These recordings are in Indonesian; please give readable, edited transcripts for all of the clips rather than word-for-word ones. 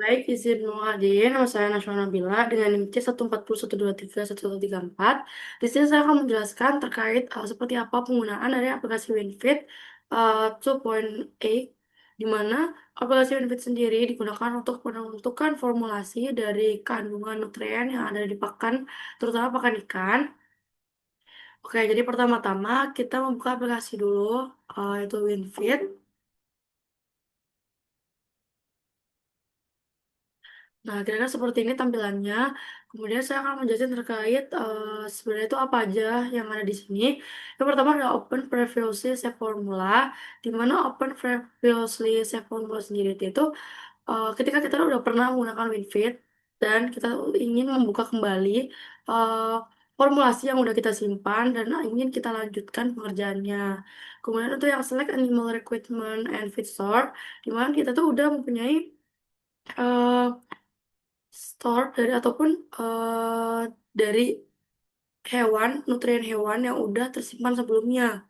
Baik, izin hadir. Nama saya Nasional Nabila dengan NIM C1411231134. Di sini saya akan menjelaskan terkait seperti apa penggunaan dari aplikasi WinFit 2.8, di mana aplikasi WinFit sendiri digunakan untuk menentukan formulasi dari kandungan nutrien yang ada di pakan, terutama pakan ikan. Oke, jadi pertama-tama kita membuka aplikasi dulu, itu WinFit. Nah, kira-kira seperti ini tampilannya. Kemudian saya akan menjelaskan terkait sebenarnya itu apa aja yang ada di sini. Yang pertama adalah Open Previously Save Formula, di mana Open Previously Save Formula sendiri itu ketika kita udah pernah menggunakan WinFit dan kita ingin membuka kembali uh, formulasi yang udah kita simpan dan ingin kita lanjutkan pengerjaannya. Kemudian untuk yang Select Animal Recruitment and Feed Store, di mana kita tuh udah mempunyai uh, store dari ataupun dari hewan, nutrien hewan yang udah tersimpan sebelumnya.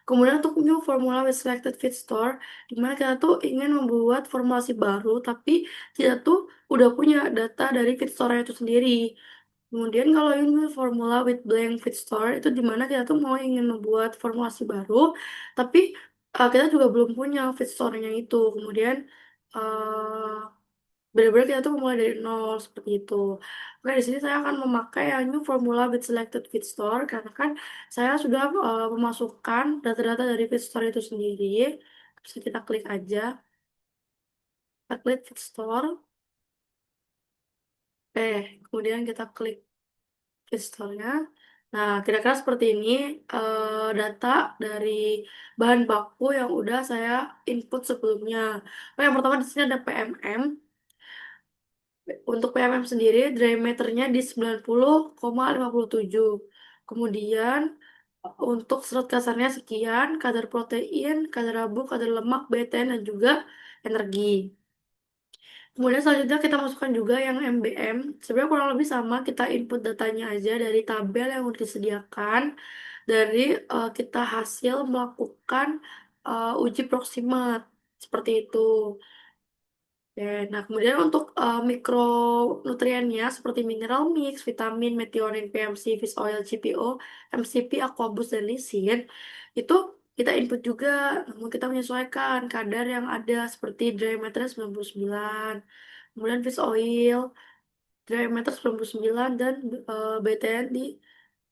Kemudian untuk new formula with selected feed store, di mana kita tuh ingin membuat formulasi baru, tapi kita tuh udah punya data dari feed store itu sendiri. Kemudian kalau ini formula with blank feed store, itu di mana kita tuh mau ingin membuat formulasi baru, tapi kita juga belum punya feed store-nya itu. Kemudian benar-benar kita tuh memulai dari nol seperti itu. Oke, di sini saya akan memakai yang new formula with selected feed store karena kan saya sudah memasukkan data-data dari feed store itu sendiri. Bisa kita klik aja, kita klik feed store. Kemudian kita klik feed store-nya. Nah, kira-kira seperti ini data dari bahan baku yang udah saya input sebelumnya. Oh, yang pertama di sini ada PMM. Untuk PMM sendiri, diameternya di 90,57. Kemudian, untuk serat kasarnya sekian, kadar protein, kadar abu, kadar lemak, BTN, dan juga energi. Kemudian selanjutnya kita masukkan juga yang MBM. Sebenarnya kurang lebih sama, kita input datanya aja dari tabel yang udah disediakan. Dari kita hasil melakukan uji proximat. Seperti itu. Oke, nah kemudian untuk mikronutriennya seperti mineral mix, vitamin, metionin, PMC, fish oil, GPO, MCP, aquaboost, dan lisin, itu kita input juga, namun kita menyesuaikan kadar yang ada seperti dry matter 99, kemudian fish oil, dry matter 99, dan BTN di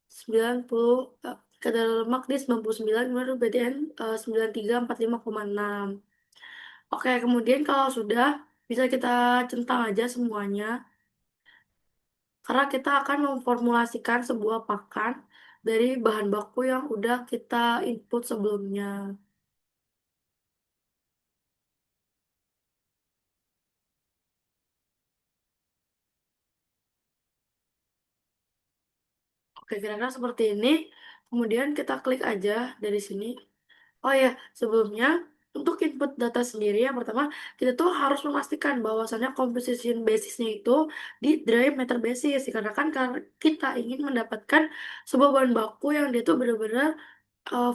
90, kadar lemak di 99, kemudian BTN 9345,6. Oke, kemudian kalau sudah bisa kita centang aja semuanya, karena kita akan memformulasikan sebuah pakan dari bahan baku yang udah kita input sebelumnya. Oke, kira-kira seperti ini. Kemudian kita klik aja dari sini. Oh ya, sebelumnya untuk input data sendiri yang pertama kita tuh harus memastikan bahwasannya composition basisnya itu di dry matter basis dikarenakan karena kita ingin mendapatkan sebuah bahan baku yang dia tuh benar-benar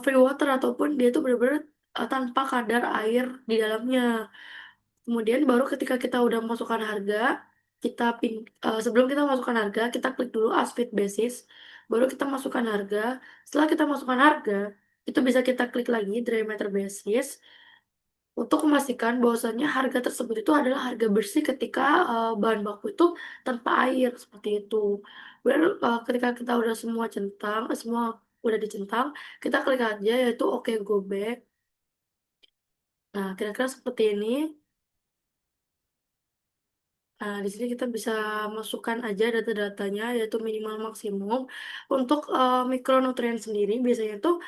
free water ataupun dia tuh benar-benar tanpa kadar air di dalamnya. Kemudian baru ketika kita udah masukkan harga, sebelum kita masukkan harga, kita klik dulu as feed basis, baru kita masukkan harga. Setelah kita masukkan harga, itu bisa kita klik lagi dry matter basis untuk memastikan bahwasannya harga tersebut itu adalah harga bersih ketika bahan baku itu tanpa air seperti itu. Kemudian ketika kita udah semua centang, semua udah dicentang, kita klik aja yaitu oke go back. Nah, kira-kira seperti ini. Nah, di sini kita bisa masukkan aja data-datanya, yaitu minimal maksimum. Untuk mikronutrien sendiri, biasanya itu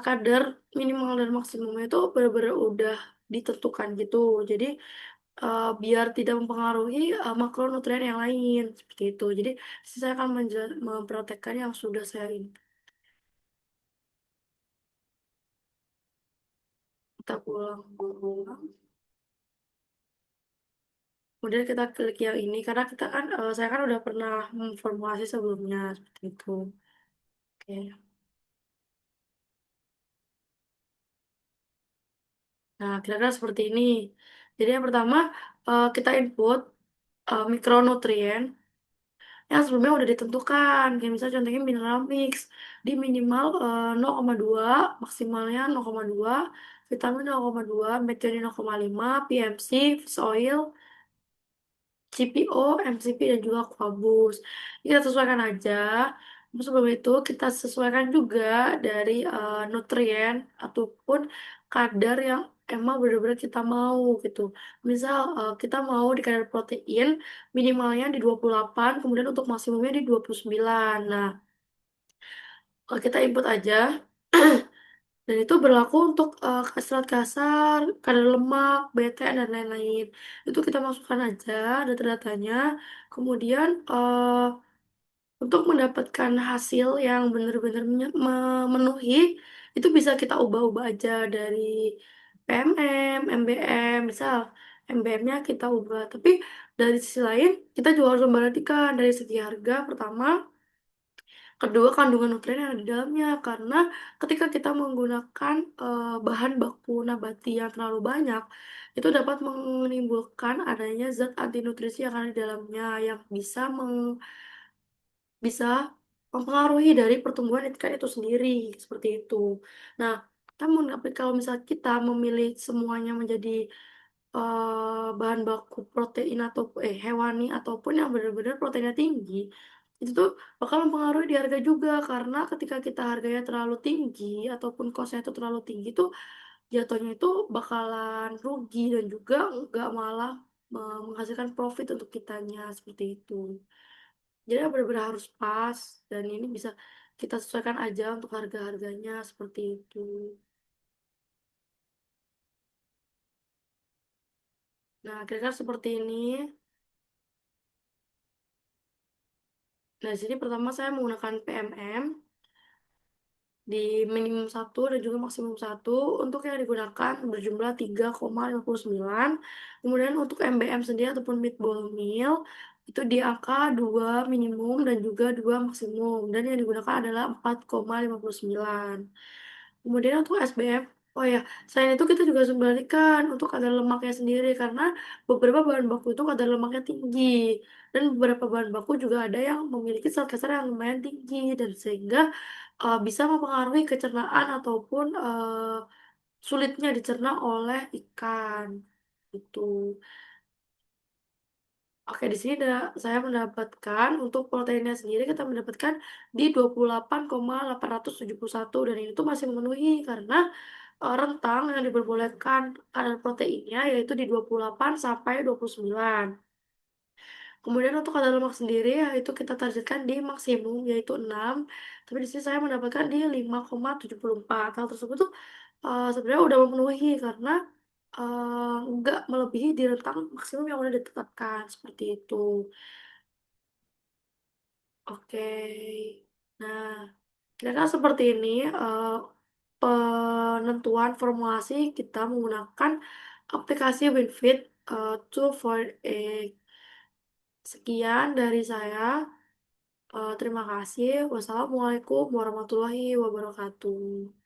kadar minimal dan maksimumnya itu benar-benar udah ditentukan gitu. Jadi, biar tidak mempengaruhi makronutrien yang lain, seperti itu. Jadi, saya akan mempraktekkan yang sudah saya ini. Kita ulang. Kemudian kita klik yang ini, karena kita kan, saya kan udah pernah memformulasi sebelumnya, seperti itu. Oke. Nah, kira-kira seperti ini. Jadi yang pertama kita input mikronutrien yang sebelumnya udah ditentukan. Kayak misalnya contohnya mineral mix di minimal 0,2, maksimalnya 0,2, vitamin 0,2, methionine 0,5, PMC, fish oil, CPO, MCP, dan juga Aquabus. Kita sesuaikan aja. Terus sebelum itu kita sesuaikan juga dari nutrien ataupun kadar yang emang benar-benar kita mau gitu. Misal kita mau di kadar protein minimalnya di 28, kemudian untuk maksimumnya di 29. Nah, kita input aja. Dan itu berlaku untuk serat kasar, kadar lemak, BTN, dan lain-lain. Itu kita masukkan aja data-datanya. Kemudian untuk mendapatkan hasil yang benar-benar memenuhi, itu bisa kita ubah-ubah aja dari PMM, MBM, misal MBM-nya kita ubah. Tapi dari sisi lain, kita juga harus memperhatikan dari segi harga pertama. Kedua, kandungan nutrien yang ada di dalamnya. Karena ketika kita menggunakan bahan baku nabati yang terlalu banyak, itu dapat menimbulkan adanya zat anti nutrisi yang ada di dalamnya yang bisa mempengaruhi dari pertumbuhan ikan itu sendiri, seperti itu. Nah, namun tapi kalau misal kita memilih semuanya menjadi bahan baku protein atau hewani ataupun yang benar-benar proteinnya tinggi, itu tuh bakal mempengaruhi di harga juga karena ketika kita harganya terlalu tinggi ataupun costnya itu terlalu tinggi tuh jatuhnya itu bakalan rugi dan juga nggak malah menghasilkan profit untuk kitanya seperti itu. Jadi benar-benar harus pas dan ini bisa kita sesuaikan aja untuk harga-harganya seperti itu. Nah, kira-kira seperti ini. Nah, di sini pertama saya menggunakan PMM di minimum satu dan juga maksimum satu. Untuk yang digunakan berjumlah 3,59. Kemudian untuk MBM sendiri ataupun meat ball meal itu di angka 2 minimum dan juga 2 maksimum. Dan yang digunakan adalah 4,59. Kemudian untuk SBM, oh ya, selain itu kita juga harus memperhatikan untuk kadar lemaknya sendiri karena beberapa bahan baku itu kadar lemaknya tinggi dan beberapa bahan baku juga ada yang memiliki zat kasar yang lumayan tinggi dan sehingga bisa mempengaruhi pencernaan ataupun sulitnya dicerna oleh ikan. Itu. Oke, di sini saya mendapatkan untuk proteinnya sendiri kita mendapatkan di 28,871 dan ini tuh masih memenuhi karena rentang yang diperbolehkan kadar proteinnya yaitu di 28 sampai 29. Kemudian untuk kadar lemak sendiri ya itu kita targetkan di maksimum yaitu 6. Tapi di sini saya mendapatkan di 5,74. Hal tersebut tuh sebenarnya udah memenuhi karena nggak melebihi di rentang maksimum yang udah ditetapkan seperti itu. Oke. Nah, kira-kira seperti ini penentuan formulasi kita menggunakan aplikasi WinFit 248. Sekian dari saya. Terima kasih. Wassalamualaikum warahmatullahi wabarakatuh.